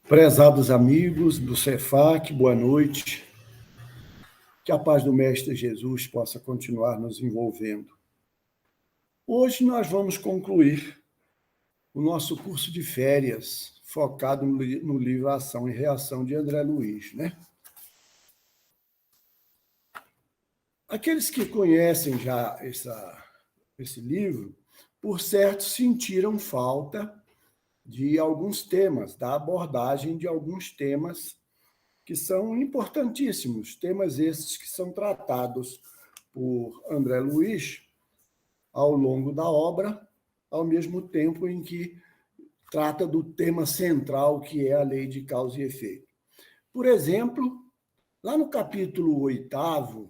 Prezados amigos do Cefac, boa noite. Que a paz do Mestre Jesus possa continuar nos envolvendo. Hoje nós vamos concluir o nosso curso de férias, focado no livro Ação e Reação de André Luiz, né? Aqueles que conhecem já esse livro, por certo, sentiram falta de alguns temas, da abordagem de alguns temas que são importantíssimos, temas esses que são tratados por André Luiz ao longo da obra, ao mesmo tempo em que trata do tema central, que é a lei de causa e efeito. Por exemplo, lá no capítulo 8º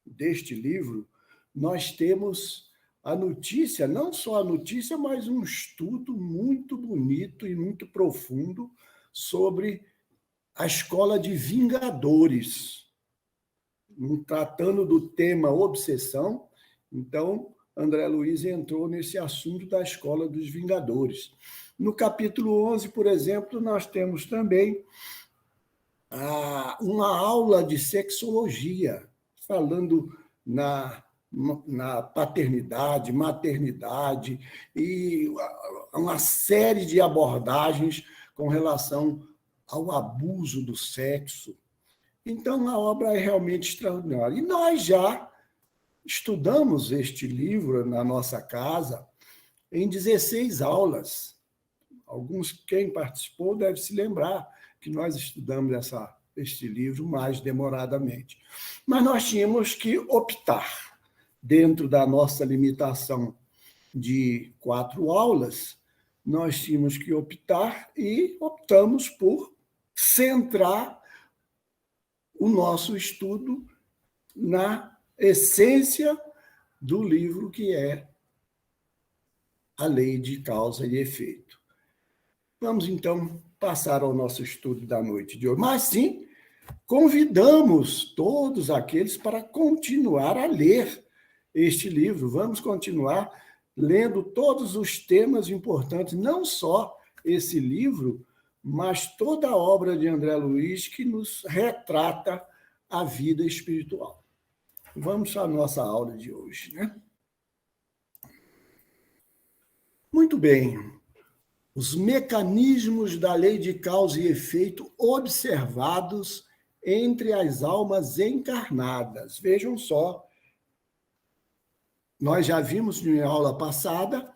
deste livro, nós temos a notícia, não só a notícia, mas um estudo muito bonito e muito profundo sobre a escola de vingadores, tratando do tema obsessão. Então, André Luiz entrou nesse assunto da escola dos vingadores. No capítulo 11, por exemplo, nós temos também uma aula de sexologia, falando na paternidade, maternidade e uma série de abordagens com relação ao abuso do sexo. Então, a obra é realmente extraordinária. E nós já estudamos este livro na nossa casa em 16 aulas. Quem participou deve se lembrar que nós estudamos este livro mais demoradamente. Mas nós tínhamos que optar, dentro da nossa limitação de 4 aulas, nós tínhamos que optar e optamos por centrar o nosso estudo na essência do livro, que é a lei de causa e efeito. Vamos, então, passar ao nosso estudo da noite de hoje. Mas, sim, convidamos todos aqueles para continuar a ler este livro. Vamos continuar lendo todos os temas importantes, não só esse livro, mas toda a obra de André Luiz, que nos retrata a vida espiritual. Vamos à nossa aula de hoje, né? Muito bem. Os mecanismos da lei de causa e efeito observados entre as almas encarnadas. Vejam só, nós já vimos em aula passada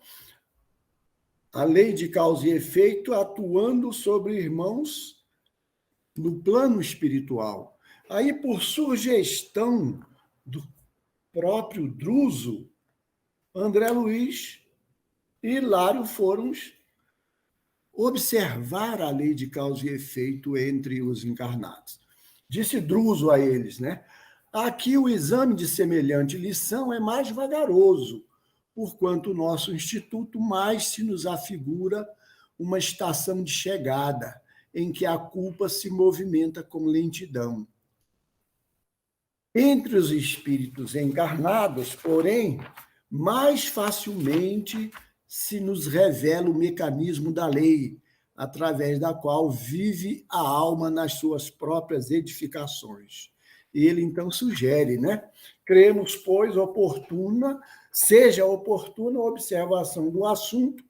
a lei de causa e efeito atuando sobre irmãos no plano espiritual. Aí, por sugestão do próprio Druso, André Luiz e Hilário foram observar a lei de causa e efeito entre os encarnados. Disse Druso a eles, né? Aqui o exame de semelhante lição é mais vagaroso, porquanto o nosso instituto mais se nos afigura uma estação de chegada, em que a culpa se movimenta com lentidão. Entre os espíritos encarnados, porém, mais facilmente se nos revela o mecanismo da lei, através da qual vive a alma nas suas próprias edificações. E ele, então, sugere, né? Cremos, pois, seja oportuna a observação do assunto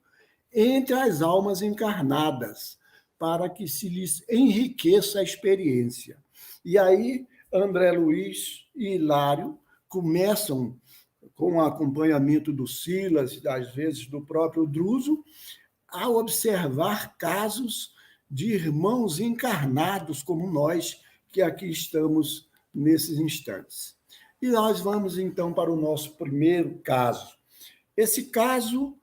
entre as almas encarnadas, para que se lhes enriqueça a experiência. E aí, André Luiz e Hilário começam, com o acompanhamento do Silas, às vezes do próprio Druso, a observar casos de irmãos encarnados como nós, que aqui estamos nesses instantes. E nós vamos, então, para o nosso primeiro caso. Esse caso,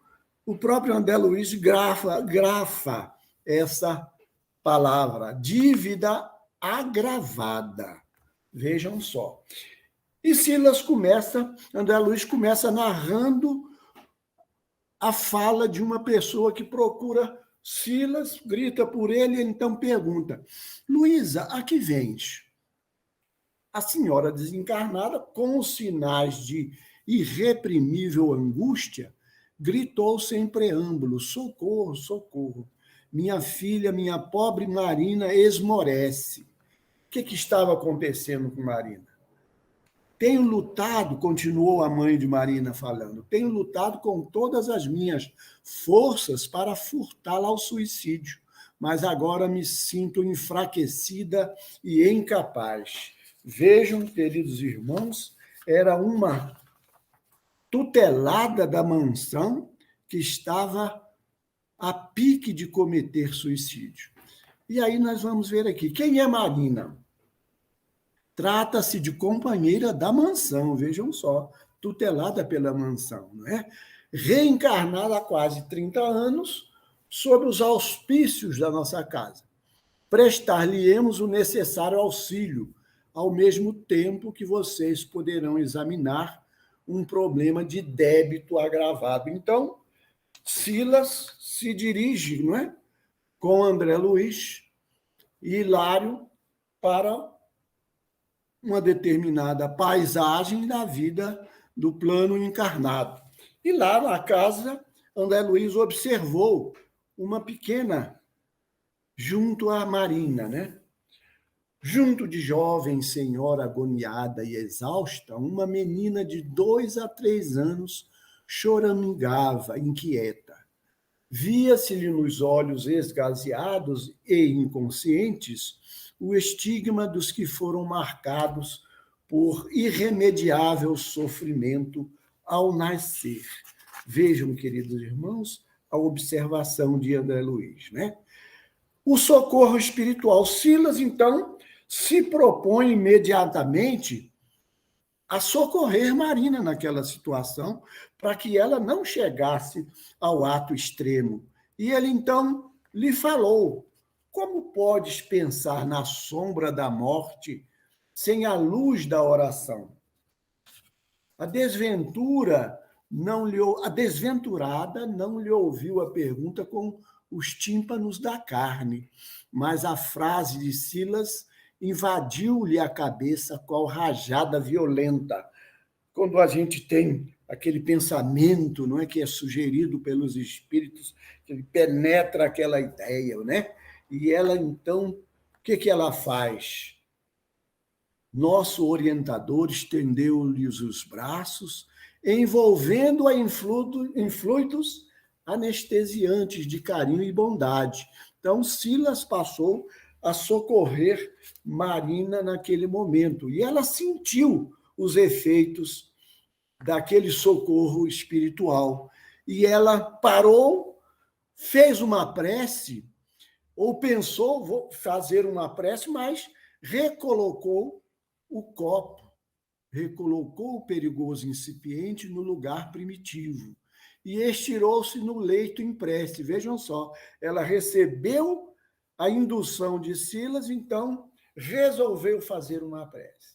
o próprio André Luiz grafa essa palavra, dívida agravada. Vejam só. E André Luiz começa narrando a fala de uma pessoa que procura Silas, grita por ele, e então pergunta: Luísa, a que vens? A senhora desencarnada, com sinais de irreprimível angústia, gritou sem preâmbulo: socorro, socorro. minha filha, minha pobre Marina, esmorece. O que estava acontecendo com Marina? Tenho lutado, continuou a mãe de Marina falando, tenho lutado com todas as minhas forças para furtá-la ao suicídio, mas agora me sinto enfraquecida e incapaz. Vejam, queridos irmãos, era uma tutelada da mansão que estava a pique de cometer suicídio. E aí nós vamos ver aqui, quem é Marina? Trata-se de companheira da mansão, vejam só, tutelada pela mansão, não é? Reencarnada há quase 30 anos, sob os auspícios da nossa casa. Prestar-lhe-emos o necessário auxílio, ao mesmo tempo que vocês poderão examinar um problema de débito agravado. Então, Silas se dirige, não é, com André Luiz e Hilário para uma determinada paisagem da vida do plano encarnado. E lá na casa, André Luiz observou uma pequena junto à Marina, né? Junto de jovem senhora agoniada e exausta, uma menina de 2 a 3 anos choramingava, inquieta. Via-se-lhe nos olhos esgazeados e inconscientes o estigma dos que foram marcados por irremediável sofrimento ao nascer. Vejam, queridos irmãos, a observação de André Luiz, né? O socorro espiritual. Silas, então, se propõe imediatamente a socorrer Marina naquela situação, para que ela não chegasse ao ato extremo. E ele, então, lhe falou: como podes pensar na sombra da morte sem a luz da oração? A desventurada não lhe ouviu a pergunta com os tímpanos da carne, mas a frase de Silas invadiu-lhe a cabeça qual rajada violenta. Quando a gente tem aquele pensamento, não é, que é sugerido pelos espíritos, que ele penetra aquela ideia, né? E ela, então, o que ela faz? Nosso orientador estendeu-lhes os braços, envolvendo-a em fluidos anestesiantes de carinho e bondade. Então, Silas passou a socorrer Marina naquele momento, e ela sentiu os efeitos daquele socorro espiritual. E ela parou, fez uma prece, ou pensou, vou fazer uma prece, mas recolocou o copo, recolocou o perigoso incipiente no lugar primitivo e estirou-se no leito em prece. Vejam só, ela recebeu a indução de Silas, então resolveu fazer uma prece.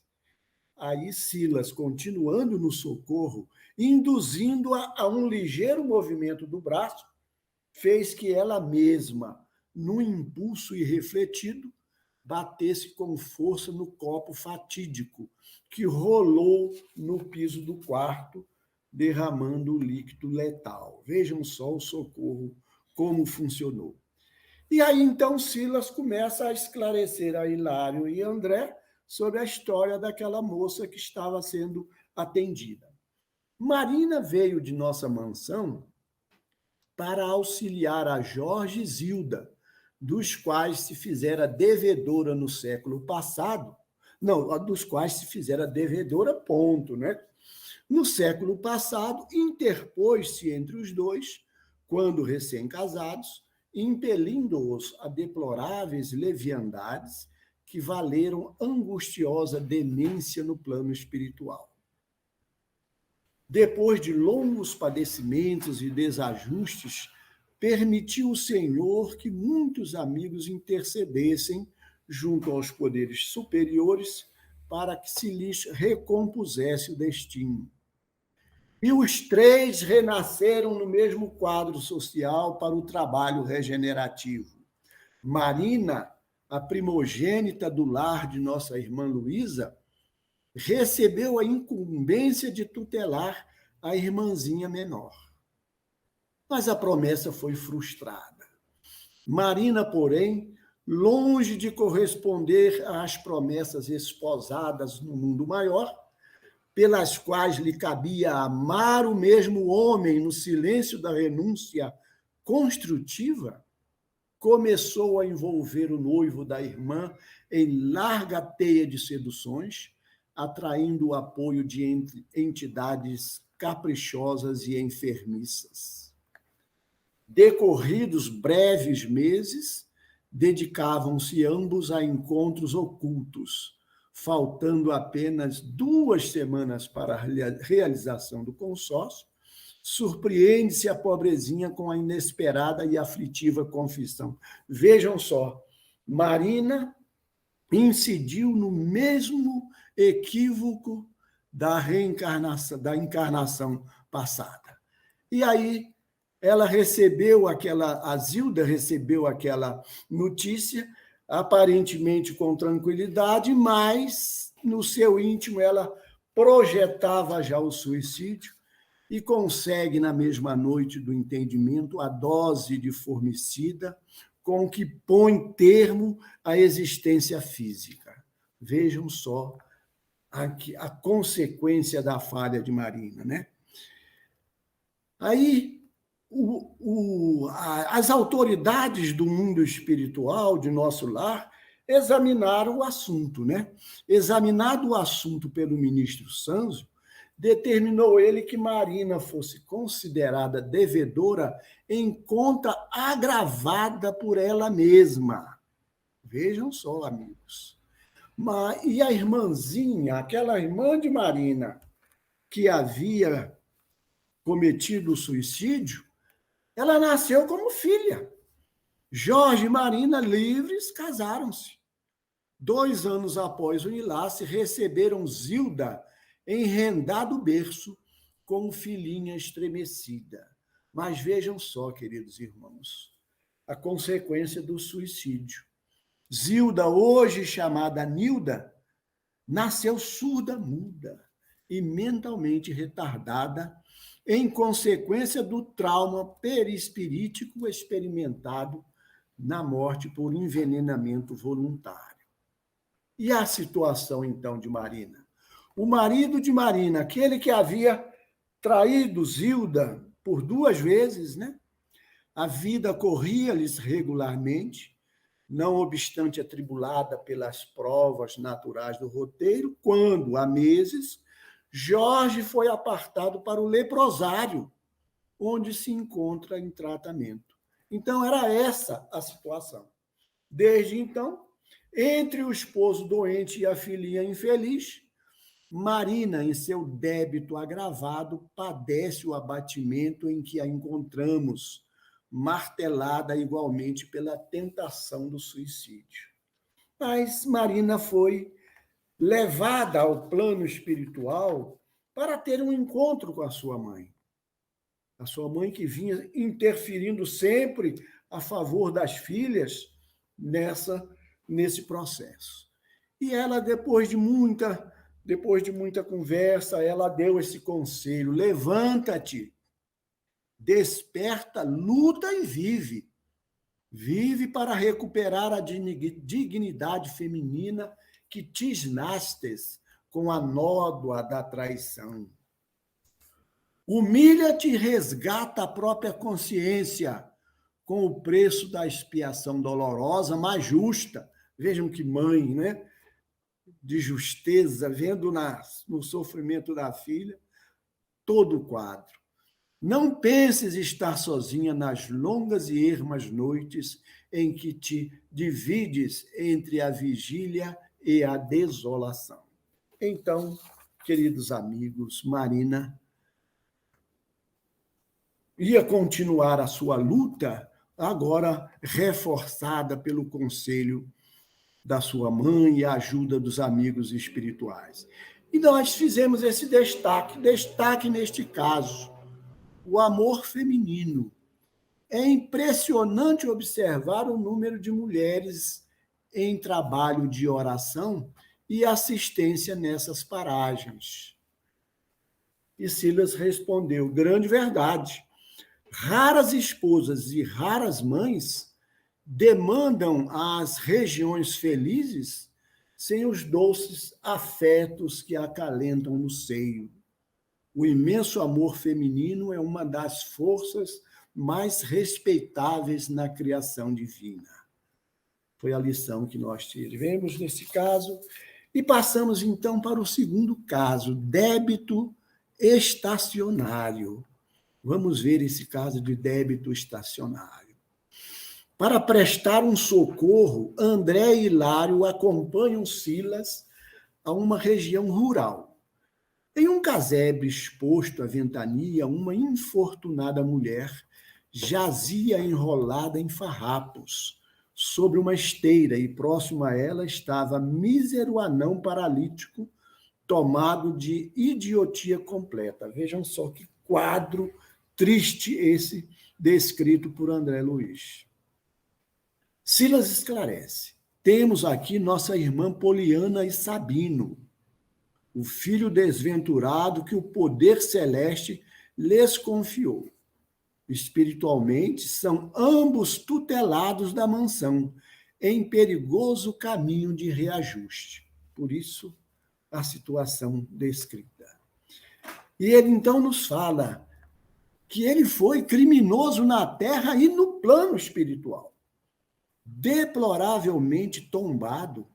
Aí Silas, continuando no socorro, induzindo-a a um ligeiro movimento do braço, fez que ela mesma, num impulso irrefletido, batesse com força no copo fatídico, que rolou no piso do quarto, derramando o líquido letal. Vejam só o socorro, como funcionou. E aí, então, Silas começa a esclarecer a Hilário e André sobre a história daquela moça que estava sendo atendida. Marina veio de nossa mansão para auxiliar a Jorge e Zilda, dos quais se fizera devedora no século passado, não, dos quais se fizera devedora, ponto, né? No século passado, interpôs-se entre os dois, quando recém-casados, impelindo-os a deploráveis leviandades que valeram angustiosa demência no plano espiritual. Depois de longos padecimentos e desajustes, permitiu o Senhor que muitos amigos intercedessem junto aos poderes superiores para que se lhes recompusesse o destino. E os três renasceram no mesmo quadro social para o trabalho regenerativo. Marina, a primogênita do lar de nossa irmã Luísa, recebeu a incumbência de tutelar a irmãzinha menor. Mas a promessa foi frustrada. Marina, porém, longe de corresponder às promessas esposadas no mundo maior, pelas quais lhe cabia amar o mesmo homem no silêncio da renúncia construtiva, começou a envolver o noivo da irmã em larga teia de seduções, atraindo o apoio de entidades caprichosas e enfermiças. Decorridos breves meses, dedicavam-se ambos a encontros ocultos, faltando apenas 2 semanas para a realização do consórcio, surpreende-se a pobrezinha com a inesperada e aflitiva confissão. Vejam só, Marina incidiu no mesmo equívoco da encarnação passada. E aí a Zilda recebeu aquela notícia, aparentemente com tranquilidade, mas no seu íntimo ela projetava já o suicídio e consegue, na mesma noite do entendimento, a dose de formicida com que põe termo à existência física. Vejam só a consequência da falha de Marina, né? Aí, as autoridades do mundo espiritual, de nosso lar, examinaram o assunto, né? Examinado o assunto pelo ministro Sanzo, determinou ele que Marina fosse considerada devedora em conta agravada por ela mesma. Vejam só, amigos. E a irmãzinha, aquela irmã de Marina, que havia cometido o suicídio, ela nasceu como filha. Jorge e Marina, livres, casaram-se. 2 anos após o enlace, receberam Zilda em rendado berço, com filhinha estremecida. Mas vejam só, queridos irmãos, a consequência do suicídio. Zilda, hoje chamada Nilda, nasceu surda-muda e mentalmente retardada em consequência do trauma perispirítico experimentado na morte por envenenamento voluntário. E a situação, então, de Marina? O marido de Marina, aquele que havia traído Zilda por 2 vezes, né? A vida corria-lhes regularmente, não obstante atribulada pelas provas naturais do roteiro, quando, há meses, Jorge foi apartado para o leprosário, onde se encontra em tratamento. Então, era essa a situação. Desde então, entre o esposo doente e a filhinha infeliz, Marina, em seu débito agravado, padece o abatimento em que a encontramos, martelada igualmente pela tentação do suicídio. Mas Marina foi levada ao plano espiritual para ter um encontro com a sua mãe. A sua mãe que vinha interferindo sempre a favor das filhas nesse processo. E ela, depois de muita conversa, ela deu esse conselho: levanta-te, desperta, luta e vive. Vive para recuperar a dignidade feminina que tisnastes com a nódoa da traição. Humilha-te e resgata a própria consciência com o preço da expiação dolorosa, mas justa. Vejam que mãe, né? De justeza, vendo no sofrimento da filha todo o quadro. Não penses estar sozinha nas longas e ermas noites em que te divides entre a vigília e a desolação. Então, queridos amigos, Marina ia continuar a sua luta, agora reforçada pelo conselho da sua mãe e a ajuda dos amigos espirituais. E nós fizemos esse destaque neste caso, o amor feminino. É impressionante observar o número de mulheres em trabalho de oração e assistência nessas paragens. E Silas respondeu: grande verdade. Raras esposas e raras mães demandam as regiões felizes sem os doces afetos que acalentam no seio. O imenso amor feminino é uma das forças mais respeitáveis na criação divina. Foi a lição que nós tivemos nesse caso. E passamos, então, para o segundo caso, débito estacionário. Vamos ver esse caso de débito estacionário. Para prestar um socorro, André e Hilário acompanham Silas a uma região rural. Em um casebre exposto à ventania, uma infortunada mulher jazia enrolada em farrapos sobre uma esteira e próximo a ela estava mísero anão paralítico tomado de idiotia completa. Vejam só que quadro triste esse descrito por André Luiz. Silas esclarece. Temos aqui nossa irmã Poliana e Sabino, o filho desventurado que o poder celeste lhes confiou. Espiritualmente, são ambos tutelados da mansão, em perigoso caminho de reajuste. Por isso, a situação descrita. E ele, então, nos fala que ele foi criminoso na terra e no plano espiritual. Deploravelmente tombado,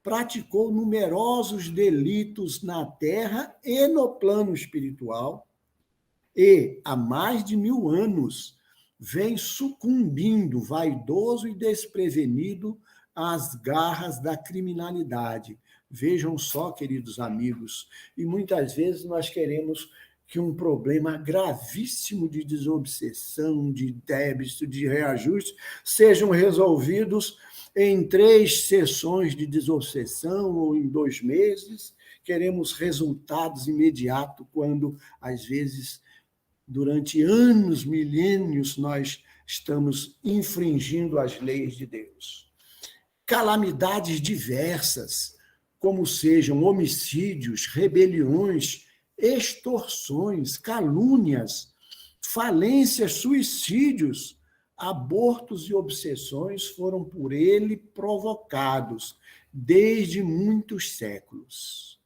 praticou numerosos delitos na terra e no plano espiritual, e, há mais de 1000 anos, vem sucumbindo, vaidoso e desprevenido, às garras da criminalidade. Vejam só, queridos amigos, e muitas vezes nós queremos que um problema gravíssimo de desobsessão, de débito, de reajuste, sejam resolvidos em 3 sessões de desobsessão ou em 2 meses. Queremos resultados imediatos, quando, às vezes, durante anos, milênios, nós estamos infringindo as leis de Deus. Calamidades diversas, como sejam homicídios, rebeliões, extorsões, calúnias, falências, suicídios, abortos e obsessões foram por ele provocados desde muitos séculos.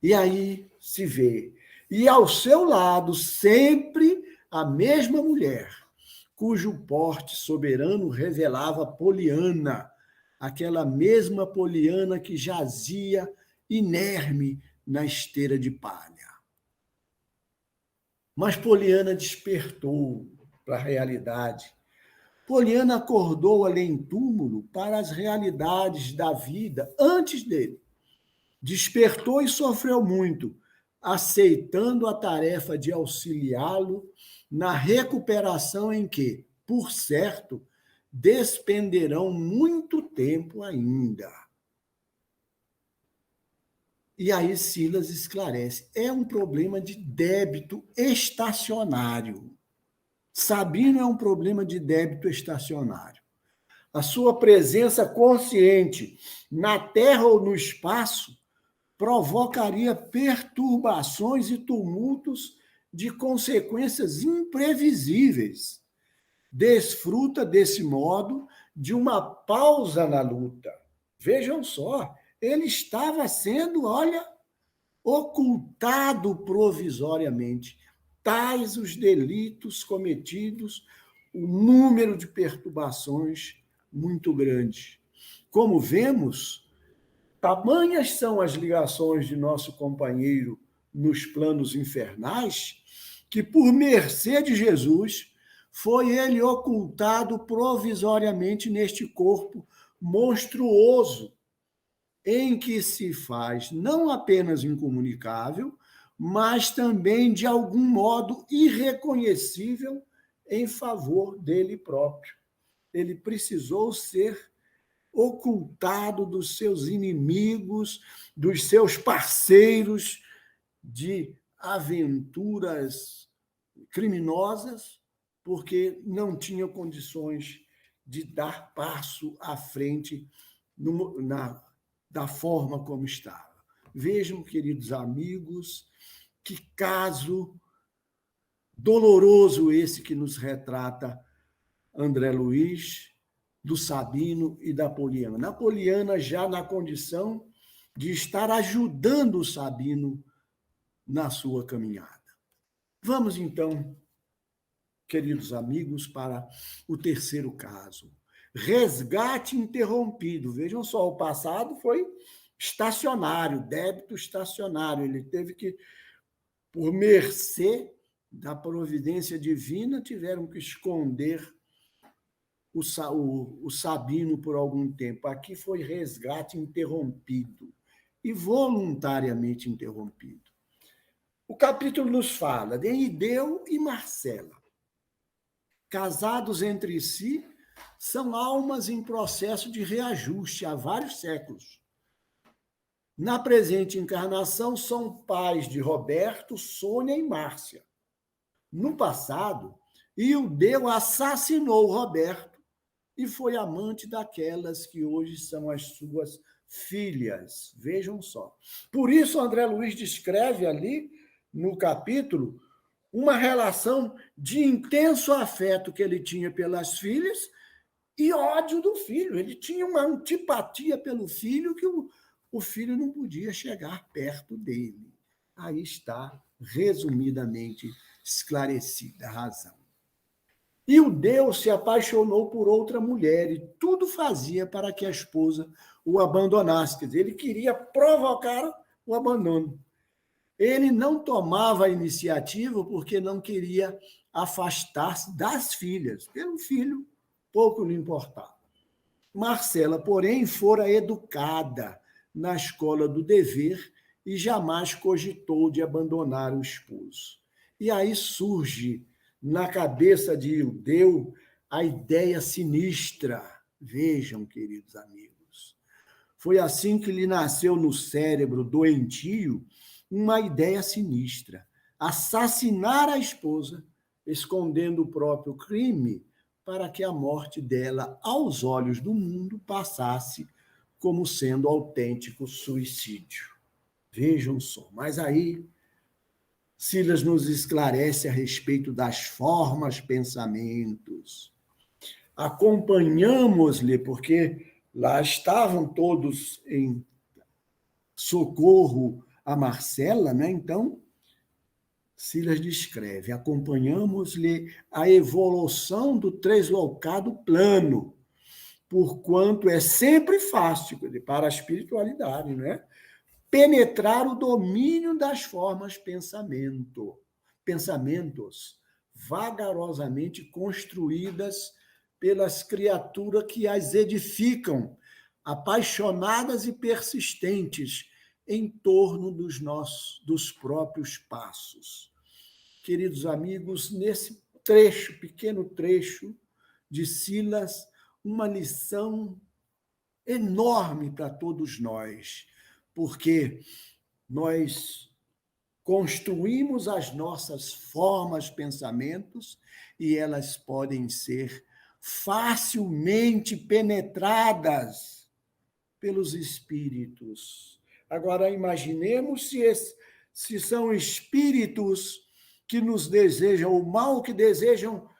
E aí se vê. E ao seu lado, sempre a mesma mulher, cujo porte soberano revelava Poliana, aquela mesma Poliana que jazia inerme na esteira de palha. Mas Poliana despertou para a realidade. Poliana acordou além túmulo para as realidades da vida antes dele. Despertou e sofreu muito, aceitando a tarefa de auxiliá-lo na recuperação em que, por certo, despenderão muito tempo ainda. E aí Silas esclarece, é um problema de débito estacionário. Sabino é um problema de débito estacionário. A sua presença consciente na terra ou no espaço provocaria perturbações e tumultos de consequências imprevisíveis. Desfruta, desse modo, de uma pausa na luta. Vejam só, ele estava sendo, ocultado provisoriamente. Tais os delitos cometidos, o número de perturbações muito grande. Como vemos, tamanhas são as ligações de nosso companheiro nos planos infernais, que, por mercê de Jesus, foi ele ocultado provisoriamente neste corpo monstruoso, em que se faz não apenas incomunicável, mas também, de algum modo, irreconhecível em favor dele próprio. Ele precisou ser ocultado dos seus inimigos, dos seus parceiros de aventuras criminosas, porque não tinha condições de dar passo à frente da forma como estava. Vejam, queridos amigos, que caso doloroso esse que nos retrata André Luiz, do Sabino e da Poliana. A Poliana já na condição de estar ajudando o Sabino na sua caminhada. Vamos, então, queridos amigos, para o terceiro caso. Resgate interrompido. Vejam só, o passado foi estacionário, débito estacionário. Ele teve que, por mercê da providência divina, tiveram que esconder o Sabino por algum tempo. Aqui foi resgate interrompido e voluntariamente interrompido. O capítulo nos fala de Ideu e Marcela. Casados entre si, são almas em processo de reajuste há vários séculos. Na presente encarnação, são pais de Roberto, Sônia e Márcia. No passado, Ideu assassinou Roberto e foi amante daquelas que hoje são as suas filhas. Vejam só. Por isso, André Luiz descreve ali, no capítulo, uma relação de intenso afeto que ele tinha pelas filhas e ódio do filho. Ele tinha uma antipatia pelo filho que o filho não podia chegar perto dele. Aí está, resumidamente, esclarecida a razão. Ideu se apaixonou por outra mulher e tudo fazia para que a esposa o abandonasse. Quer dizer, ele queria provocar o abandono. Ele não tomava a iniciativa porque não queria afastar-se das filhas. Pelo filho, pouco lhe importava. Marcela, porém, fora educada na escola do dever e jamais cogitou de abandonar o esposo. E aí surge na cabeça de Ideu a ideia sinistra. Vejam, queridos amigos, foi assim que lhe nasceu no cérebro doentio uma ideia sinistra: assassinar a esposa, escondendo o próprio crime, para que a morte dela, aos olhos do mundo, passasse como sendo autêntico suicídio. Vejam só. Mas aí Silas nos esclarece a respeito das formas, pensamentos. Acompanhamos-lhe, porque lá estavam todos em socorro a Marcela, né? Então, Silas descreve: acompanhamos-lhe a evolução do translocado plano, porquanto é sempre fácil para a espiritualidade, não é? Penetrar o domínio das formas pensamentos vagarosamente construídas pelas criaturas que as edificam, apaixonadas e persistentes em torno dos próprios passos. Queridos amigos, nesse pequeno trecho de Silas, uma lição enorme para todos nós, porque nós construímos as nossas formas, pensamentos, e elas podem ser facilmente penetradas pelos espíritos. Agora, imaginemos se são espíritos que nos desejam o mal, que desejam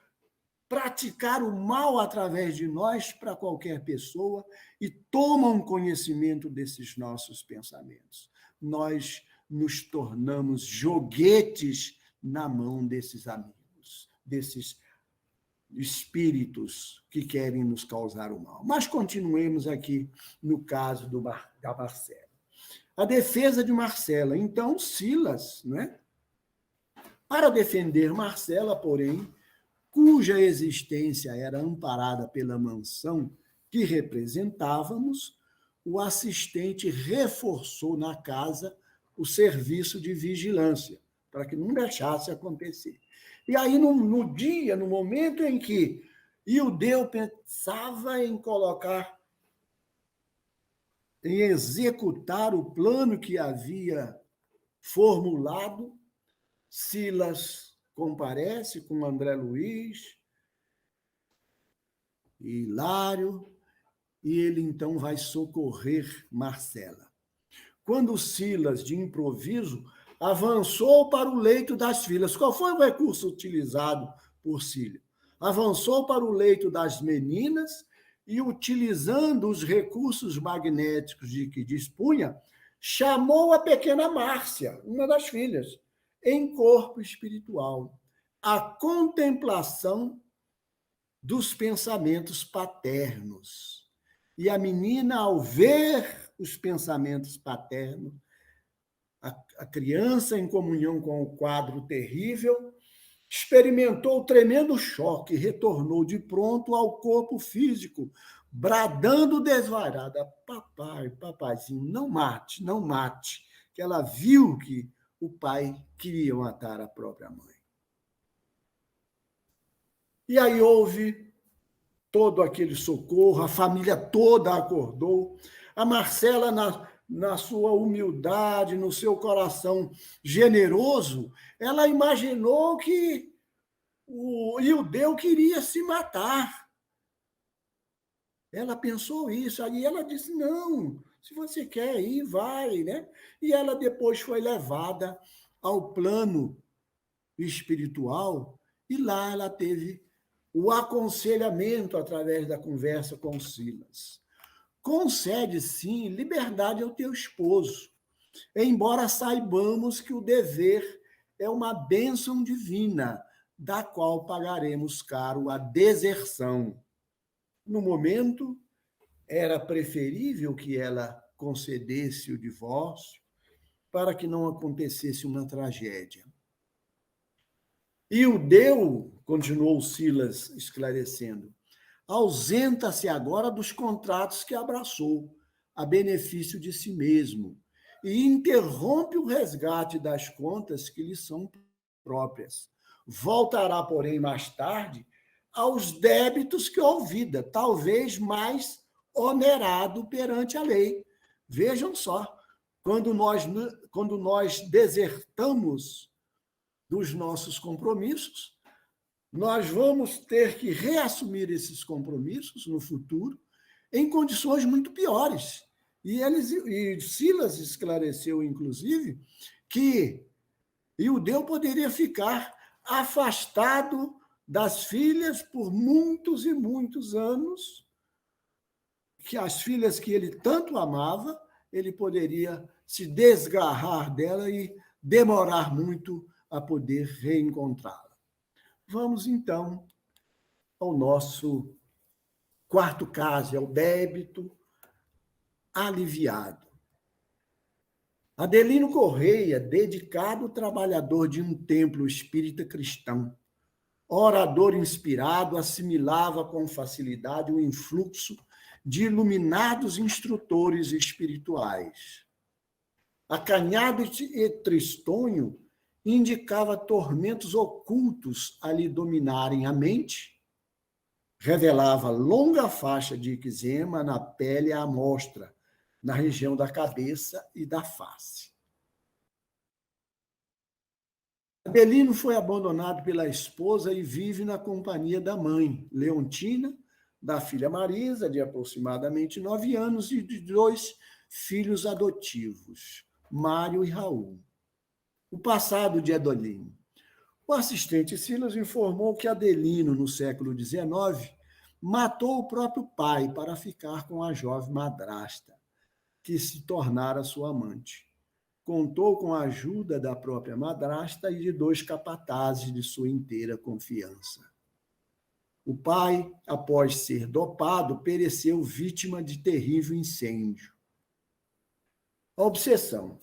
praticar o mal através de nós para qualquer pessoa e tomam conhecimento desses nossos pensamentos. Nós nos tornamos joguetes na mão desses amigos, desses espíritos que querem nos causar o mal. Mas continuemos aqui no caso da Marcela. A defesa de Marcela. Então, Silas, né? Para defender Marcela, porém, cuja existência era amparada pela mansão que representávamos, o assistente reforçou na casa o serviço de vigilância, para que não deixasse acontecer. E aí, no momento em que Ideu pensava em executar o plano que havia formulado, Silas comparece com André Luiz e Hilário, e ele então vai socorrer Marcela. Quando Silas, de improviso, avançou para o leito das filhas, qual foi o recurso utilizado por Silas? Avançou para o leito das meninas e, utilizando os recursos magnéticos de que dispunha, chamou a pequena Márcia, uma das filhas, em corpo espiritual, a contemplação dos pensamentos paternos. E a menina, ao ver os pensamentos paternos, a criança em comunhão com o quadro terrível, experimentou tremendo choque e retornou de pronto ao corpo físico, bradando desvairada: papai, papaizinho, não mate, não mate, que ela viu que o pai queria matar a própria mãe. E aí houve todo aquele socorro, a família toda acordou, a Marcela, na sua humildade, no seu coração generoso, ela imaginou que o Ildeu queria se matar. Ela pensou isso, aí ela disse: não, se você quer ir, vai, né? E ela depois foi levada ao plano espiritual e lá ela teve o aconselhamento através da conversa com Silas. Concede, sim, liberdade ao teu esposo, embora saibamos que o dever é uma bênção divina, da qual pagaremos caro a deserção. No momento, era preferível que ela concedesse o divórcio para que não acontecesse uma tragédia. E o Deu, continuou Silas esclarecendo, ausenta-se agora dos contratos que abraçou, a benefício de si mesmo, e interrompe o resgate das contas que lhe são próprias. Voltará, porém, mais tarde aos débitos que olvida, talvez mais onerado perante a lei. Vejam só, quando nós desertamos dos nossos compromissos, nós vamos ter que reassumir esses compromissos no futuro em condições muito piores. E Silas esclareceu, inclusive, que Ildeu poderia ficar afastado das filhas por muitos e muitos anos, que as filhas que ele tanto amava, ele poderia se desgarrar dela e demorar muito a poder reencontrá-la. Vamos, então, ao nosso quarto caso, é o débito aliviado. Adelino Correia, dedicado trabalhador de um templo espírita cristão, orador inspirado, assimilava com facilidade o influxo de iluminados instrutores espirituais. Acanhado e tristonho, indicava tormentos ocultos a lhe dominarem a mente, revelava longa faixa de eczema na pele à mostra, na região da cabeça e da face. Adelino foi abandonado pela esposa e vive na companhia da mãe, Leontina, da filha Marisa, de aproximadamente 9 anos, e de 2 filhos adotivos, Mário e Raul. O passado de Adelino. O assistente Silas informou que Adelino, no século XIX, matou o próprio pai para ficar com a jovem madrasta, que se tornara sua amante. Contou com a ajuda da própria madrasta e de 2 capatazes de sua inteira confiança. O pai, após ser dopado, pereceu vítima de terrível incêndio. A obsessão.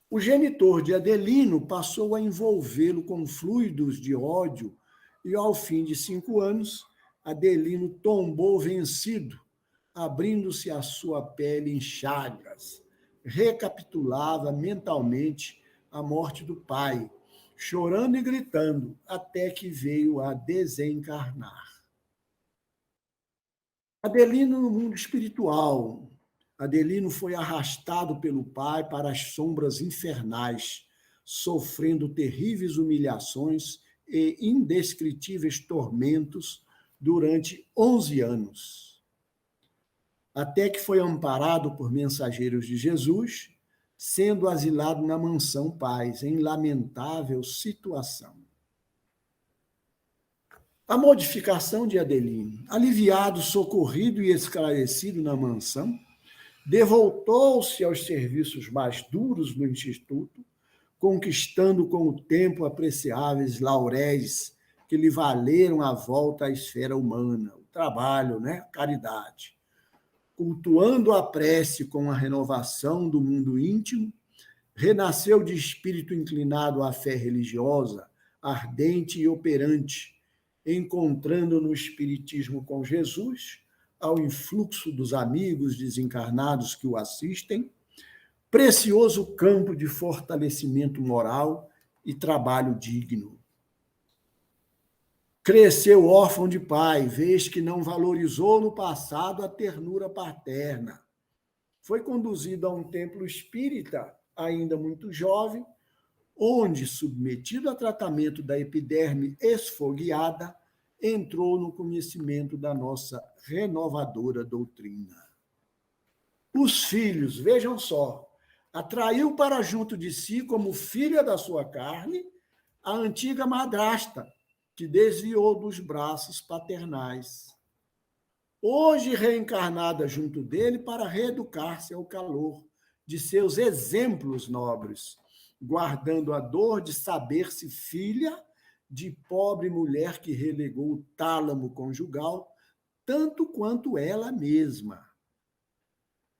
O genitor de Adelino passou a envolvê-lo com fluidos de ódio e, ao fim de 5 anos, Adelino tombou vencido, abrindo-se a sua pele em chagas. Recapitulava mentalmente a morte do pai, chorando e gritando, até que veio a desencarnar. Adelino no mundo espiritual. Adelino foi arrastado pelo pai para as sombras infernais, sofrendo terríveis humilhações e indescritíveis tormentos durante 11 anos. Até que foi amparado por mensageiros de Jesus, sendo asilado na mansão Paz, em lamentável situação. A modificação de Adelino, aliviado, socorrido e esclarecido na mansão, devoltou-se aos serviços mais duros no Instituto, conquistando com o tempo apreciáveis lauréis que lhe valeram a volta à esfera humana, o trabalho, né? A caridade. Cultuando a prece com a renovação do mundo íntimo, renasceu de espírito inclinado à fé religiosa, ardente e operante, encontrando no Espiritismo com Jesus, ao influxo dos amigos desencarnados que o assistem, precioso campo de fortalecimento moral e trabalho digno. Cresceu órfão de pai, vez que não valorizou no passado a ternura paterna. Foi conduzido a um templo espírita, ainda muito jovem, onde, submetido a tratamento da epiderme esfogueada, entrou no conhecimento da nossa renovadora doutrina. Os filhos, vejam só, atraiu para junto de si, como filha da sua carne, a antiga madrasta, que desviou dos braços paternais. Hoje reencarnada junto dele para reeducar-se ao calor de seus exemplos nobres, guardando a dor de saber-se filha de pobre mulher que relegou o tálamo conjugal, tanto quanto ela mesma.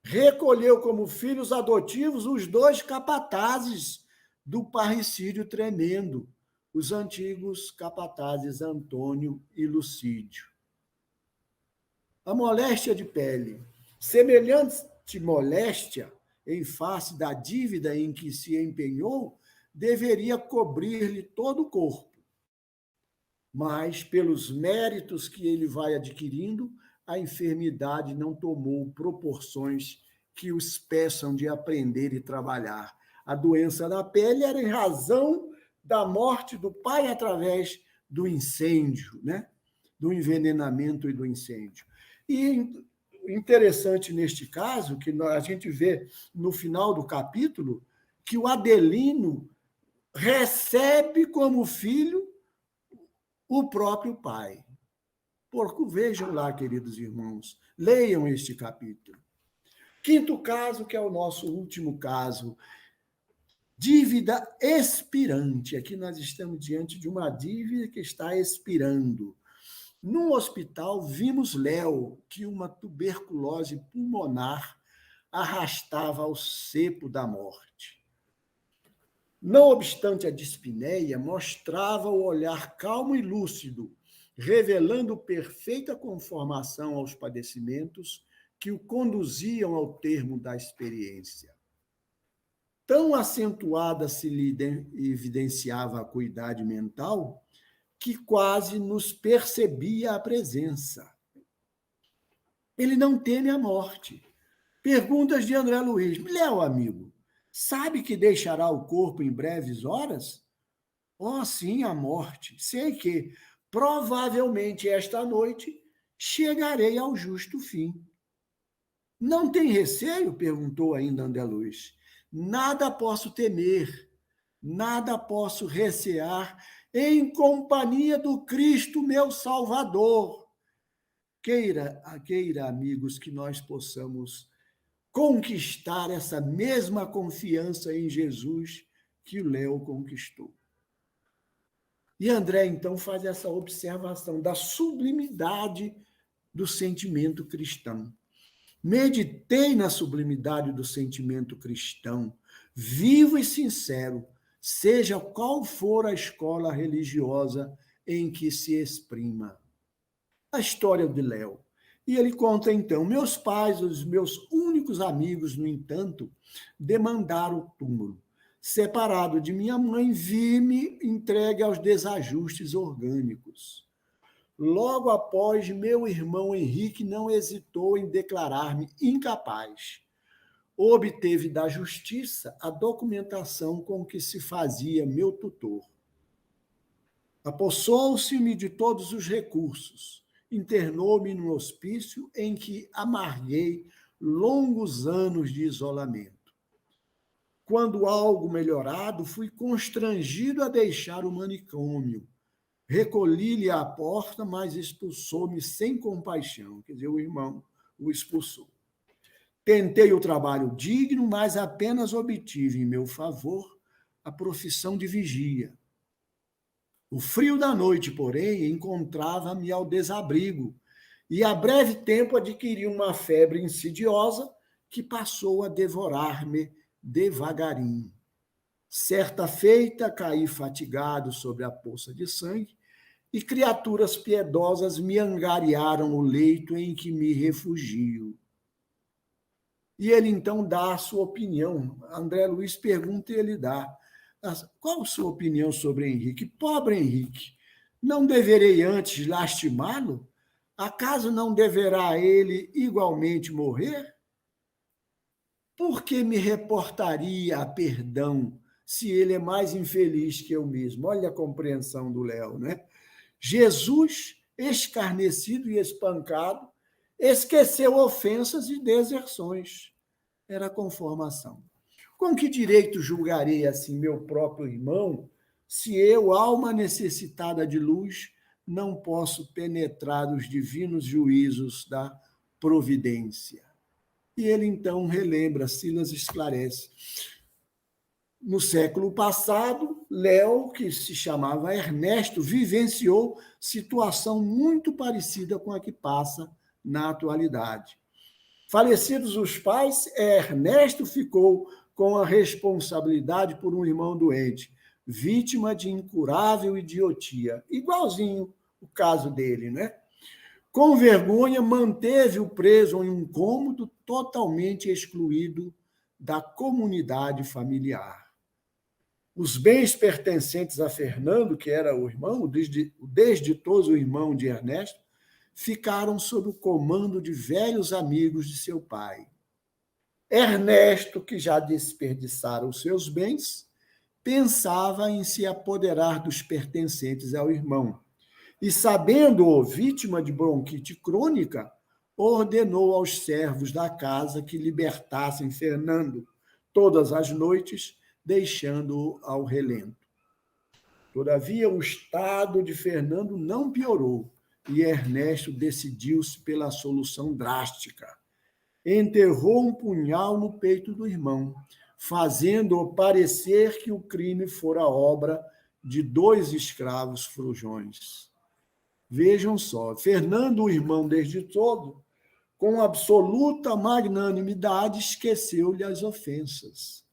Recolheu como filhos adotivos os dois capatazes do parricídio tremendo, os antigos capatazes Antônio e Lucídio. A moléstia de pele, semelhante moléstia em face da dívida em que se empenhou, deveria cobrir-lhe todo o corpo. Mas, pelos méritos que ele vai adquirindo, a enfermidade não tomou proporções que os peçam de aprender e trabalhar. A doença da pele era em razão da morte do pai através do incêndio, né? Do envenenamento e do incêndio. E interessante neste caso, que a gente vê no final do capítulo, que o Adelino recebe como filho o próprio pai. Porque vejam lá, queridos irmãos, leiam este capítulo. Quinto caso, que é o nosso último caso, dívida expirante. Aqui nós estamos diante de uma dívida que está expirando. No hospital, vimos Léo, que uma tuberculose pulmonar arrastava ao cepo da morte. Não obstante a dispneia, mostrava o olhar calmo e lúcido, revelando perfeita conformação aos padecimentos que o conduziam ao termo da experiência. Tão acentuada se lhe evidenciava a acuidade mental que quase nos percebia a presença. Ele não teme a morte. Perguntas de André Luiz. Léo, amigo, sabe que deixará o corpo em breves horas? Oh, sim, a morte. Sei que, provavelmente, esta noite chegarei ao justo fim. Não tem receio? Perguntou ainda André Luiz. Nada posso temer, nada posso recear em companhia do Cristo, meu Salvador. Queira, amigos, que nós possamos conquistar essa mesma confiança em Jesus que o Léo conquistou. E André, então, faz essa observação da sublimidade do sentimento cristão. Meditei na sublimidade do sentimento cristão, vivo e sincero, seja qual for a escola religiosa em que se exprima. A história de Léo. E ele conta, então, meus pais, os meus únicos amigos, no entanto, demandaram o túmulo. Separado de minha mãe, vi-me entregue aos desajustes orgânicos. Logo após, meu irmão Henrique não hesitou em declarar-me incapaz. Obteve da justiça a documentação com que se fazia meu tutor. Apossou-se-me de todos os recursos. Internou-me no hospício em que amarguei longos anos de isolamento. Quando algo melhorado, fui constrangido a deixar o manicômio, Recolhi-lhe à porta, mas expulsou-me sem compaixão. Quer dizer, o irmão o expulsou. Tentei o trabalho digno, mas apenas obtive em meu favor a profissão de vigia. O frio da noite, porém, encontrava-me ao desabrigo, e a breve tempo adquiri uma febre insidiosa que passou a devorar-me devagarinho. Certa feita, caí fatigado sobre a poça de sangue, e criaturas piedosas me angariaram o leito em que me refugio. E ele, então, dá a sua opinião. André Luiz pergunta e ele dá. Qual a sua opinião sobre Henrique? Pobre Henrique, não deverei antes lastimá-lo? Acaso não deverá ele igualmente morrer? Por que me reportaria a perdão se ele é mais infeliz que eu mesmo? Olha a compreensão do Léo, né? Jesus, escarnecido e espancado, esqueceu ofensas e deserções. Era a conformação. Com que direito julgarei assim meu próprio irmão, se eu, alma necessitada de luz, não posso penetrar os divinos juízos da providência? E ele então relembra, Silas esclarece. No século passado, Léo, que se chamava Ernesto, vivenciou situação muito parecida com a que passa na atualidade. Falecidos os pais, Ernesto ficou com a responsabilidade por um irmão doente, vítima de incurável idiotia, igualzinho o caso dele, né? Com vergonha, manteve-o preso em um cômodo totalmente excluído da comunidade familiar. Os bens pertencentes a Fernando, que era o irmão, o desditoso irmão de Ernesto, ficaram sob o comando de velhos amigos de seu pai. Ernesto, que já desperdiçara os seus bens, pensava em se apoderar dos pertencentes ao irmão. E, sabendo-o vítima de bronquite crônica, ordenou aos servos da casa que libertassem Fernando todas as noites, deixando-o ao relento. Todavia, o estado de Fernando não piorou e Ernesto decidiu-se pela solução drástica. Enterrou um punhal no peito do irmão, fazendo-o parecer que o crime fora obra de 2 escravos frujões. Vejam só, Fernando, o irmão desde todo, com absoluta magnanimidade, esqueceu-lhe as ofensas.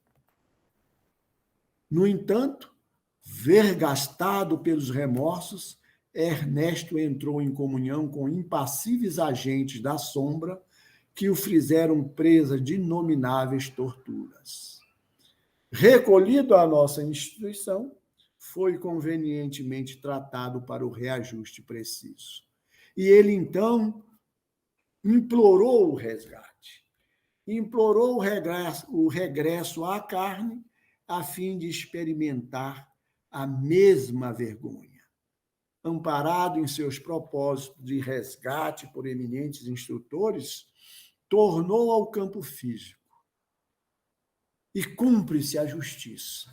No entanto, vergastado pelos remorsos, Ernesto entrou em comunhão com impassíveis agentes da sombra que o fizeram presa de inomináveis torturas. Recolhido à nossa instituição, foi convenientemente tratado para o reajuste preciso. E ele, então, implorou o resgate, implorou o regresso à carne, a fim de experimentar a mesma vergonha. Amparado em seus propósitos de resgate por eminentes instrutores, tornou ao campo físico e cumpre-se a justiça.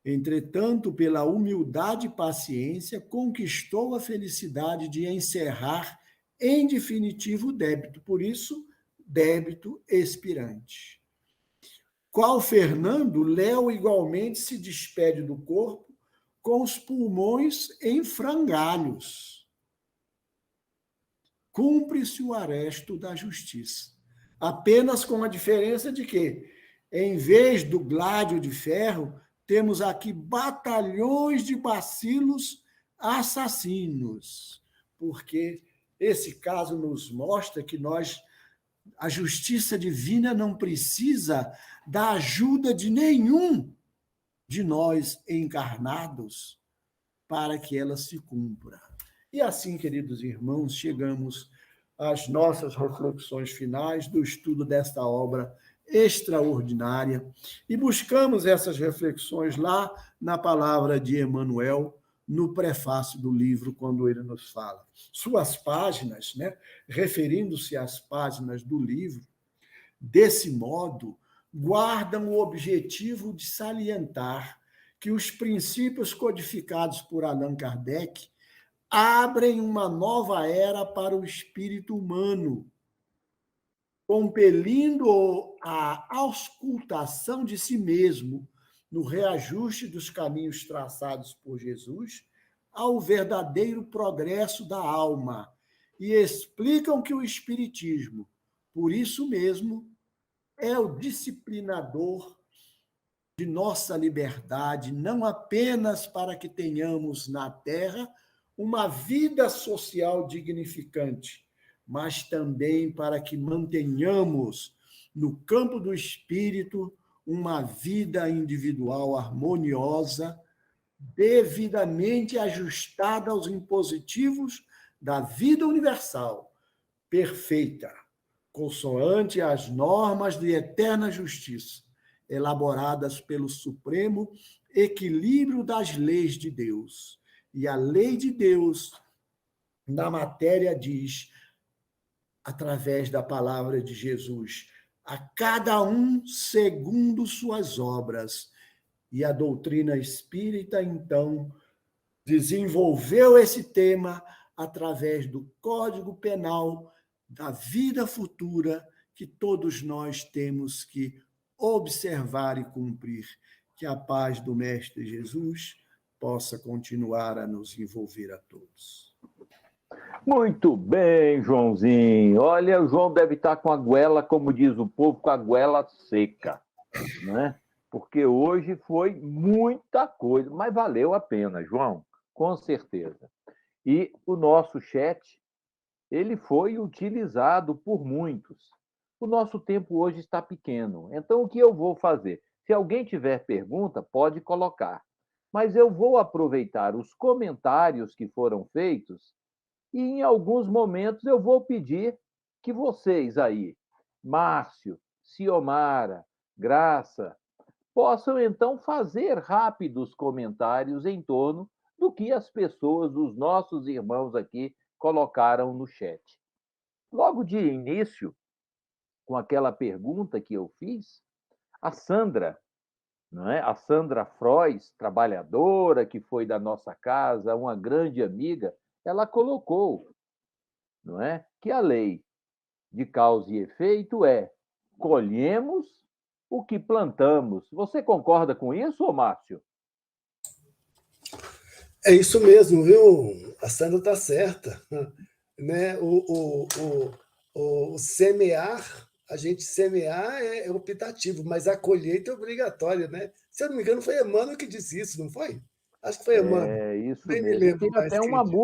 Entretanto, pela humildade e paciência, conquistou a felicidade de encerrar em definitivo o débito, por isso, débito expirante. Qual Fernando, Léo igualmente se despede do corpo com os pulmões em frangalhos. Cumpre-se o aresto da justiça, apenas com a diferença de que, em vez do gládio de ferro, temos aqui batalhões de bacilos assassinos, porque esse caso nos mostra que a justiça divina não precisa da ajuda de nenhum de nós encarnados para que ela se cumpra. E assim, queridos irmãos, chegamos às nossas reflexões finais do estudo desta obra extraordinária e buscamos essas reflexões lá na palavra de Emmanuel, no prefácio do livro, quando ele nos fala. Suas páginas, né, referindo-se às páginas do livro, desse modo, guardam o objetivo de salientar que os princípios codificados por Allan Kardec abrem uma nova era para o espírito humano, compelindo-o à auscultação de si mesmo, no reajuste dos caminhos traçados por Jesus, ao verdadeiro progresso da alma, e explicam que o Espiritismo, por isso mesmo, é o disciplinador de nossa liberdade, não apenas para que tenhamos na Terra uma vida social dignificante, mas também para que mantenhamos no campo do espírito uma vida individual harmoniosa, devidamente ajustada aos impositivos da vida universal, perfeita, consoante as normas de eterna justiça, elaboradas pelo supremo equilíbrio das leis de Deus. E a lei de Deus, na matéria, diz, através da palavra de Jesus, a cada um segundo suas obras. E a doutrina espírita, então, desenvolveu esse tema através do Código Penal da vida futura que todos nós temos que observar e cumprir. Que a paz do Mestre Jesus possa continuar a nos envolver a todos. Muito bem, Joãozinho. Olha, o João deve estar com a goela, como diz o povo, com a goela seca, né? Porque hoje foi muita coisa, mas valeu a pena, João, com certeza. E o nosso chat, ele foi utilizado por muitos. O nosso tempo hoje está pequeno, então o que eu vou fazer? Se alguém tiver pergunta, pode colocar. Mas eu vou aproveitar os comentários que foram feitos e, em alguns momentos, eu vou pedir que vocês aí, Márcio, Ciomara, Graça, possam então fazer rápidos comentários em torno do que as pessoas, os nossos irmãos aqui, colocaram no chat. Logo de início, com aquela pergunta que eu fiz, a Sandra, não é? A Sandra Frois, trabalhadora que foi da nossa casa, uma grande amiga, ela colocou, não é? Que a lei de causa e efeito é colhemos o que plantamos. Você concorda com isso, Márcio? É isso mesmo, viu? A Sandra está certa. Né? O semear, a gente semear é optativo, mas a colheita é obrigatória, né? Se eu não me engano, foi Emmanuel que disse isso, não foi? Acho que foi Emmanuel. É isso Nem me mesmo. E lembro tem mais até quem uma disse.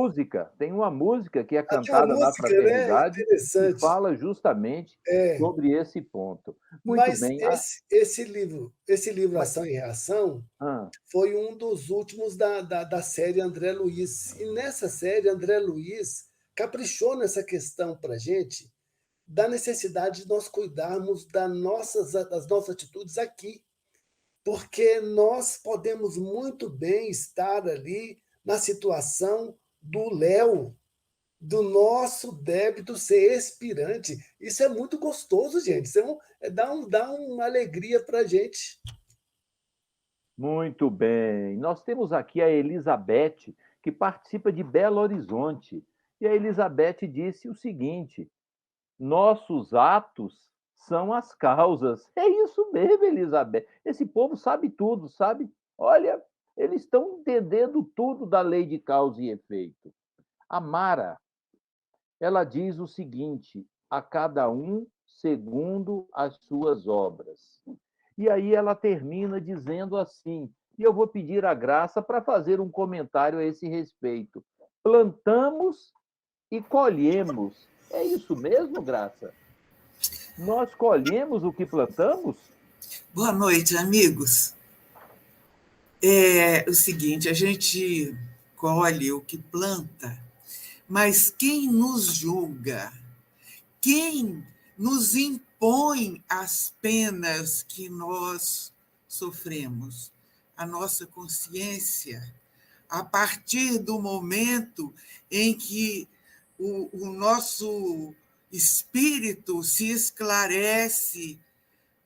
música, que é Até a cantada na música, né? fraternidade e Interessante. fala justamente É, sobre esse ponto. Muito mas bem. esse livro Mas, Ação e Reação ah, foi um dos últimos da série André Luiz. E nessa série, André Luiz caprichou nessa questão para a gente da necessidade de nós cuidarmos das nossas atitudes aqui, porque nós podemos muito bem estar ali na situação do Léo, do nosso débito ser expirante. Isso é muito gostoso, gente. Isso dá uma alegria para a gente. muito bem. Nós temos aqui a Elizabeth, que participa de Belo Horizonte. E a Elizabeth disse o seguinte: nossos atos são as causas. É isso mesmo, Elizabeth. Esse povo sabe tudo, sabe? Olha, eles estão entendendo tudo da lei de causa e efeito. A Mara, ela diz o seguinte: a cada um segundo as suas obras. E aí ela termina dizendo assim, e eu vou pedir a Graça para fazer um comentário a esse respeito. Plantamos e colhemos. É isso mesmo, Graça? Nós colhemos o que plantamos? Boa noite, amigos. É o seguinte, a gente colhe o que planta, mas quem nos julga? Quem nos impõe as penas que nós sofremos? A nossa consciência, a partir do momento em que o nosso espírito se esclarece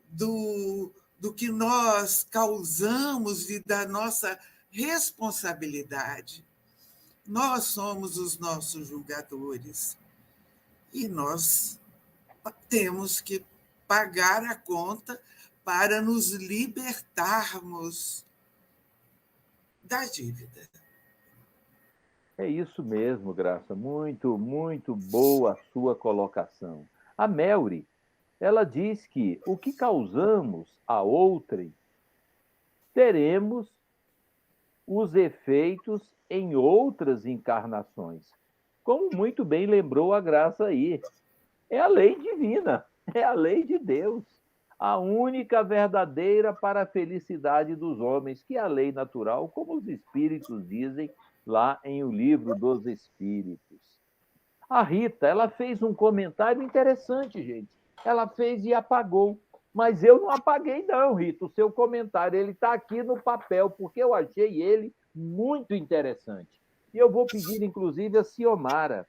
do que nós causamos e da nossa responsabilidade. Nós somos os nossos julgadores e nós temos que pagar a conta para nos libertarmos da dívida. É isso mesmo, Graça. Muito, muito boa a sua colocação. A Melry, ela diz que o que causamos a outrem, teremos os efeitos em outras encarnações. Como muito bem lembrou a Graça aí. É a lei divina, é a lei de Deus. A única verdadeira para a felicidade dos homens, que é a lei natural, como os espíritos dizem lá em O Livro dos Espíritos. A Rita, ela fez um comentário interessante, gente. Ela fez e apagou. Mas eu não apaguei, não, Rita, o seu comentário. Ele está aqui no papel, porque eu achei ele muito interessante. E eu vou pedir, inclusive, a Ciomara,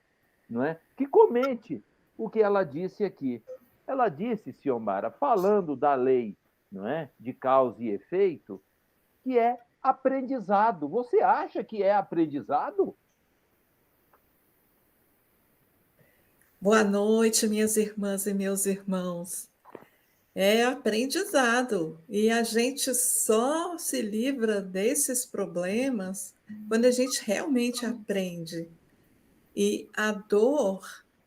não é, que comente o que ela disse aqui. Ela disse, Ciomara, falando da lei, não é, de causa e efeito, que é aprendizado. Você acha que é aprendizado? Boa noite, minhas irmãs e meus irmãos. É aprendizado, e a gente só se livra desses problemas quando a gente realmente aprende. E a dor,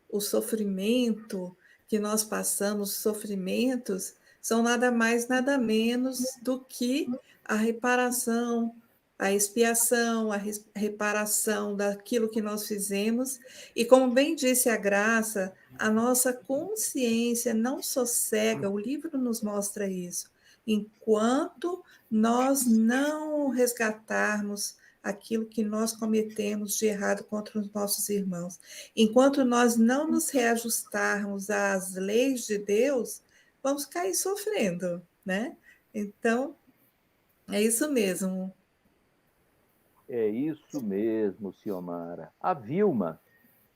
o sofrimento que nós passamos, os sofrimentos, são nada mais, nada menos do que a reparação, a expiação, a reparação daquilo que nós fizemos. E como bem disse a Graça, a nossa consciência não sossega, o livro nos mostra isso, enquanto nós não resgatarmos aquilo que nós cometemos de errado contra os nossos irmãos. Enquanto nós não nos reajustarmos às leis de Deus, vamos cair sofrendo, né? Então, é isso mesmo. É isso mesmo, Ciomara. A Vilma,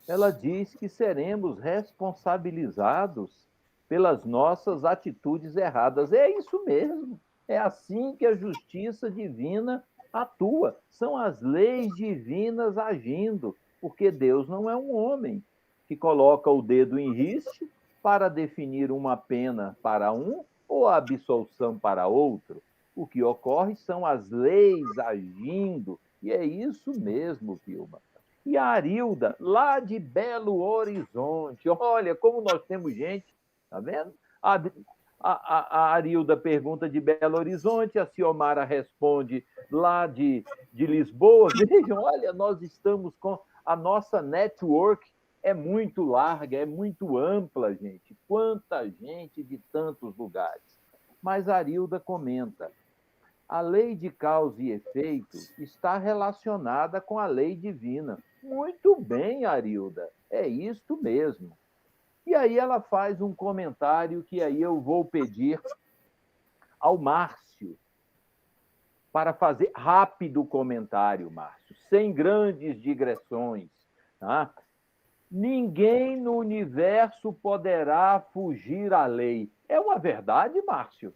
ela diz que seremos responsabilizados pelas nossas atitudes erradas. É isso mesmo. É assim que a justiça divina atua. São as leis divinas agindo, porque Deus não é um homem que coloca o dedo em riste para definir uma pena para um ou a absolução para outro. O que ocorre são as leis agindo, e é isso mesmo, Vilma. E a Arilda, lá de Belo Horizonte. Olha como nós temos gente, tá vendo? A Arilda pergunta de Belo Horizonte, a Ciomara responde lá de Lisboa. Vejam, olha, nós estamos com... A nossa network é muito larga, é muito ampla, gente. Quanta gente de tantos lugares. Mas a Arilda comenta, a lei de causa e efeito está relacionada com a lei divina. Muito bem, Arilda, é isto mesmo. E aí ela faz um comentário que aí eu vou pedir ao Márcio para fazer rápido o comentário, Márcio, sem grandes digressões. Tá? Ninguém no universo poderá fugir à lei. É uma verdade, Márcio?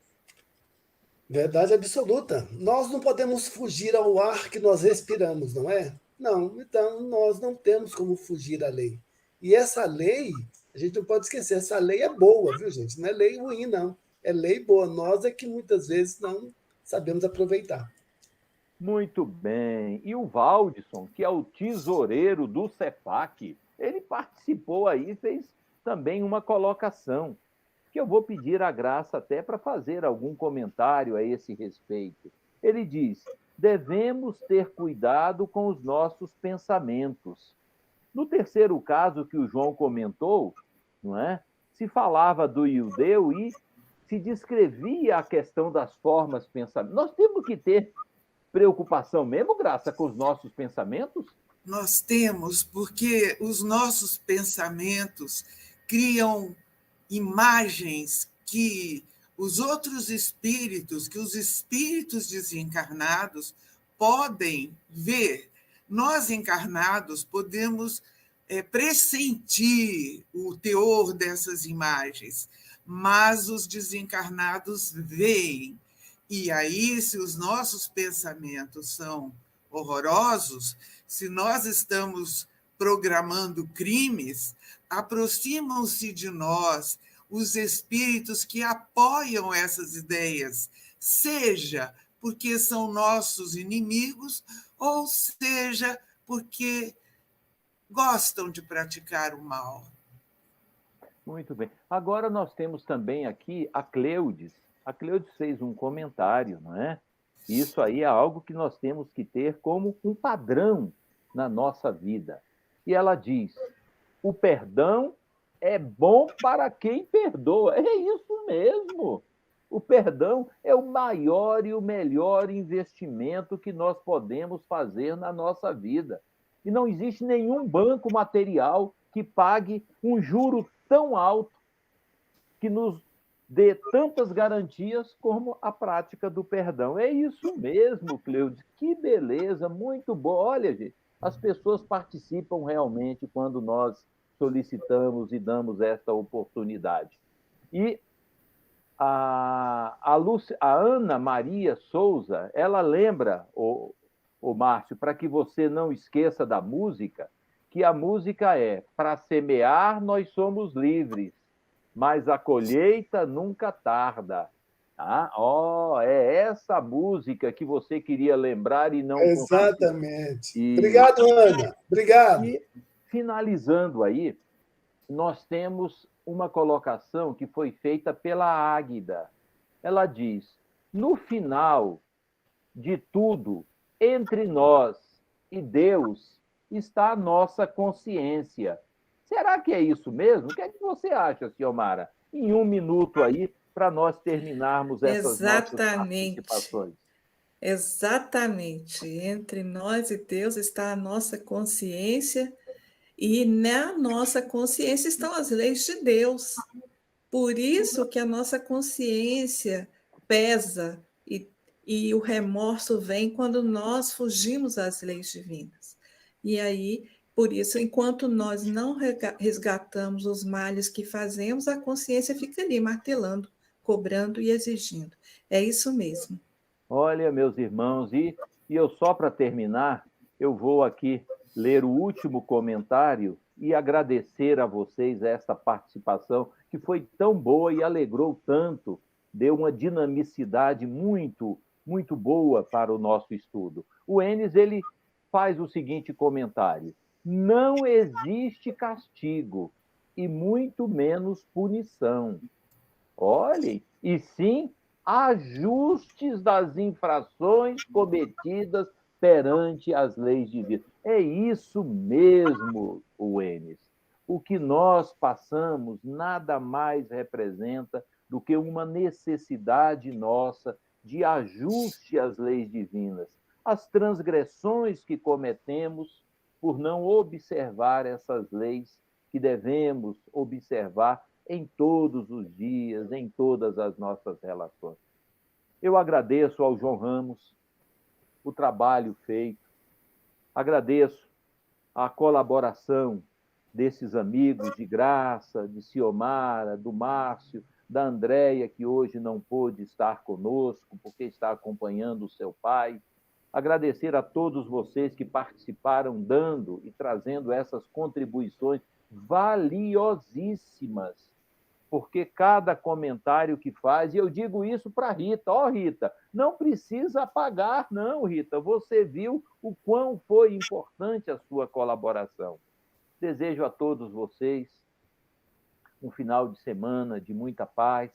Verdade absoluta. Nós não podemos fugir ao ar que nós respiramos, não é? Não, então nós não temos como fugir à lei. E essa lei, a gente não pode esquecer, essa lei é boa, viu, gente? Não é lei ruim, não. É lei boa. Nós é que muitas vezes não sabemos aproveitar. Muito bem. E o Valdisson, que é o tesoureiro do CEPAC, ele participou aí e fez também uma colocação, que eu vou pedir a Graça até para fazer algum comentário a esse respeito. Ele diz, devemos ter cuidado com os nossos pensamentos. No terceiro caso que o João comentou, não é? Se falava do judeu e se descrevia a questão das formas de pensamento. Nós temos que ter preocupação mesmo, Graça, com os nossos pensamentos? Nós temos, porque os nossos pensamentos criam imagens que os outros espíritos, que os espíritos desencarnados podem ver. Nós, encarnados, podemos pressentir o teor dessas imagens, mas os desencarnados veem. E aí, se os nossos pensamentos são horrorosos, se nós estamos programando crimes, aproximam-se de nós os espíritos que apoiam essas ideias, seja porque são nossos inimigos, ou seja porque gostam de praticar o mal. Muito bem. Agora nós temos também aqui a Cleudes. A Cleudes fez um comentário, não é? Isso aí é algo que nós temos que ter como um padrão na nossa vida. E ela diz: o perdão é bom para quem perdoa. É isso mesmo. O perdão é o maior e o melhor investimento que nós podemos fazer na nossa vida. E não existe nenhum banco material que pague um juro tão alto, que nos dê tantas garantias como a prática do perdão. É isso mesmo, Cleudes. Que beleza, muito bom. Olha, gente, as pessoas participam realmente quando nós solicitamos e damos esta oportunidade. E a Ana Maria Souza, ela lembra, o Márcio, para que você não esqueça da música, que a música é: para semear nós somos livres, mas a colheita nunca tarda. Ah, é essa música que você queria lembrar e não conseguiu. Exatamente. Obrigado, Ana. Obrigado. E, finalizando aí, nós temos uma colocação que foi feita pela Águida. Ela diz: no final de tudo, entre nós e Deus, está a nossa consciência. Será que é isso mesmo? O que é que você acha, Ciomara? Em um minuto aí, para nós terminarmos essas nossas participações. Exatamente. Entre nós e Deus está a nossa consciência, e na nossa consciência estão as leis de Deus. Por isso que a nossa consciência pesa e o remorso vem quando nós fugimos às leis divinas. E aí, por isso, enquanto nós não resgatamos os males que fazemos, a consciência fica ali martelando, cobrando e exigindo. É isso mesmo. Olha, meus irmãos, e eu só para terminar, eu vou aqui ler o último comentário e agradecer a vocês esta participação, que foi tão boa e alegrou tanto, deu uma dinamicidade muito, muito boa para o nosso estudo. O Enes, ele faz o seguinte comentário: não existe castigo e muito menos punição. Olhem, e sim ajustes das infrações cometidas perante as leis divinas. É isso mesmo, Enes. O que nós passamos nada mais representa do que uma necessidade nossa de ajuste às leis divinas, as transgressões que cometemos por não observar essas leis que devemos observar em todos os dias, em todas as nossas relações. Eu agradeço ao João Ramos o trabalho feito, agradeço a colaboração desses amigos de Graça, de Ciomara, do Márcio, da Andréia, que hoje não pôde estar conosco porque está acompanhando o seu pai. Agradecer a todos vocês que participaram dando e trazendo essas contribuições valiosíssimas, porque cada comentário que faz, e eu digo isso para a Rita: Rita, não precisa apagar, não, Rita, você viu o quão foi importante a sua colaboração. Desejo a todos vocês um final de semana de muita paz,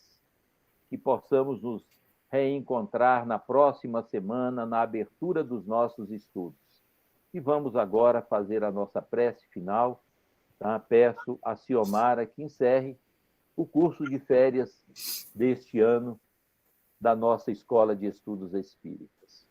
que possamos nos reencontrar na próxima semana, na abertura dos nossos estudos. E vamos agora fazer a nossa prece final. Tá? Peço a Ciomara que encerre o curso de férias deste ano da nossa Escola de Estudos Espíritas.